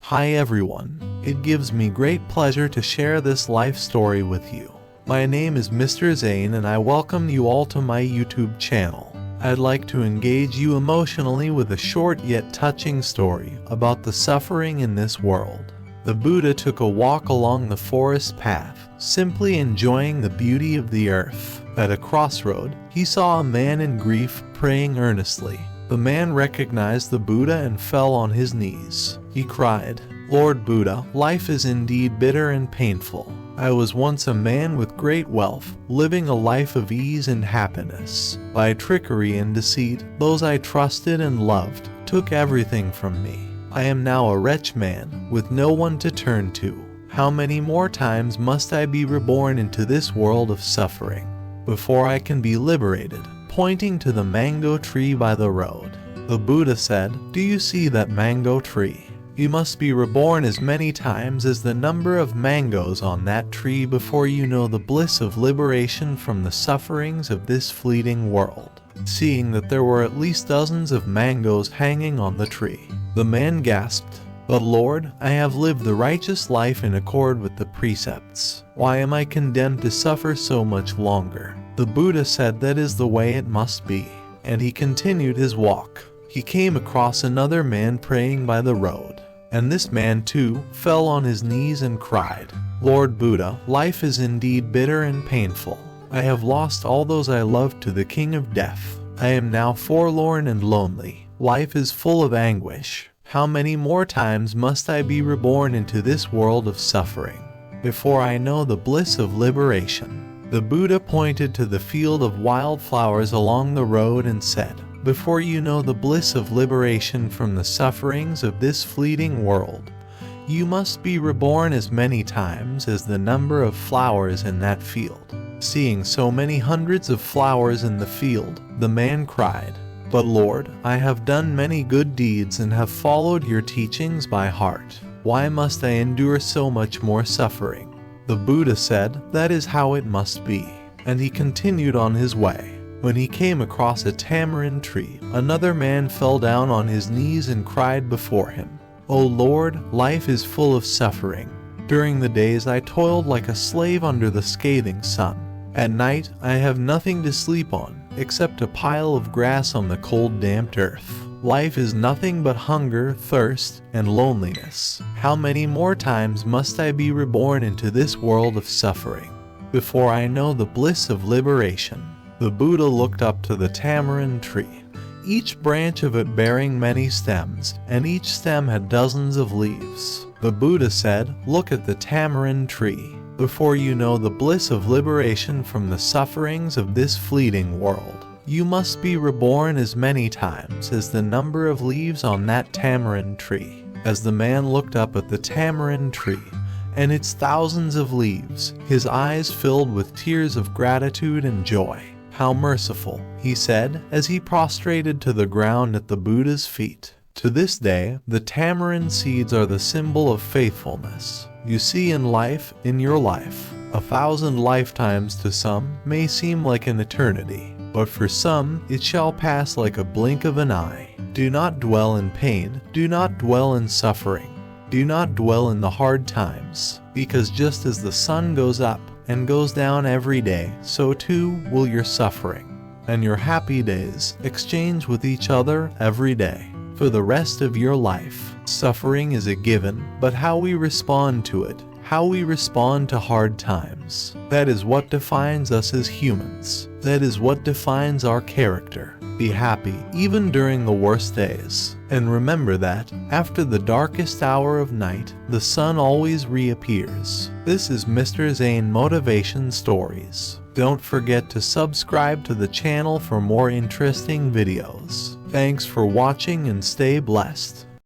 Hi everyone, it gives me great pleasure to share this life story with you. My name is Mr. Zain and I welcome you all to my YouTube channel. I'd like to engage you emotionally with a short yet touching story about the suffering in this world. The Buddha took a walk along the forest path, simply enjoying the beauty of the earth. At a crossroad, he saw a man in grief praying earnestly. The man recognized the Buddha and fell on his knees. He cried, "Lord Buddha, life is indeed bitter and painful. I was once a man with great wealth, living a life of ease and happiness. By trickery and deceit, those I trusted and loved took everything from me. I am now a wretched man, with no one to turn to. How many more times must I be reborn into this world of suffering before I can be liberated?" Pointing to the mango tree by the road, the Buddha said, "Do you see that mango tree? You must be reborn as many times as the number of mangoes on that tree before you know the bliss of liberation from the sufferings of this fleeting world." Seeing that there were at least dozens of mangoes hanging on the tree, the man gasped, "But Lord, I have lived the righteous life in accord with the precepts. Why am I condemned to suffer so much longer?" The Buddha said that is the way it must be, and he continued his walk. He came across another man praying by the road, and this man too fell on his knees and cried, "Lord Buddha, life is indeed bitter and painful. I have lost all those I loved to the king of death. I am now forlorn and lonely. Life is full of anguish. How many more times must I be reborn into this world of suffering before I know the bliss of liberation?" The Buddha pointed to the field of wildflowers along the road and said, "Before you know the bliss of liberation from the sufferings of this fleeting world, you must be reborn as many times as the number of flowers in that field." Seeing so many hundreds of flowers in the field, the man cried, "But Lord, I have done many good deeds and have followed your teachings by heart. Why must I endure so much more suffering?" The Buddha said, "That is how it must be," and he continued on his way. When he came across a tamarind tree, another man fell down on his knees and cried before him, "O Lord, life is full of suffering. During the days I toiled like a slave under the scathing sun. At night I have nothing to sleep on, except a pile of grass on the cold damp earth. Life is nothing but hunger, thirst, and loneliness. How many more times must I be reborn into this world of suffering before I know the bliss of liberation?" The Buddha looked up to the tamarind tree, each branch of it bearing many stems, and each stem had dozens of leaves. The Buddha said, "Look at the tamarind tree. Before you know the bliss of liberation from the sufferings of this fleeting world, you must be reborn as many times as the number of leaves on that tamarind tree." As the man looked up at the tamarind tree and its thousands of leaves, his eyes filled with tears of gratitude and joy. "How merciful," he said as he prostrated to the ground at the Buddha's feet. To this day, the tamarind seeds are the symbol of faithfulness. You see, in life, in your life, 1,000 lifetimes to some may seem like an eternity, but for some it shall pass like a blink of an eye. Do not dwell in pain, do not dwell in suffering, do not dwell in the hard times, because just as the sun goes up and goes down every day, so too will your suffering and your happy days exchange with each other every day. For the rest of your life, suffering is a given, but how we respond to it, how we respond to hard times, that is what defines us as humans. That is what defines our character. Be happy even during the worst days. And remember that, after the darkest hour of night, the sun always reappears. This is Mr. Zain Motivation Stories. Don't forget to subscribe to the channel for more interesting videos. Thanks for watching and stay blessed.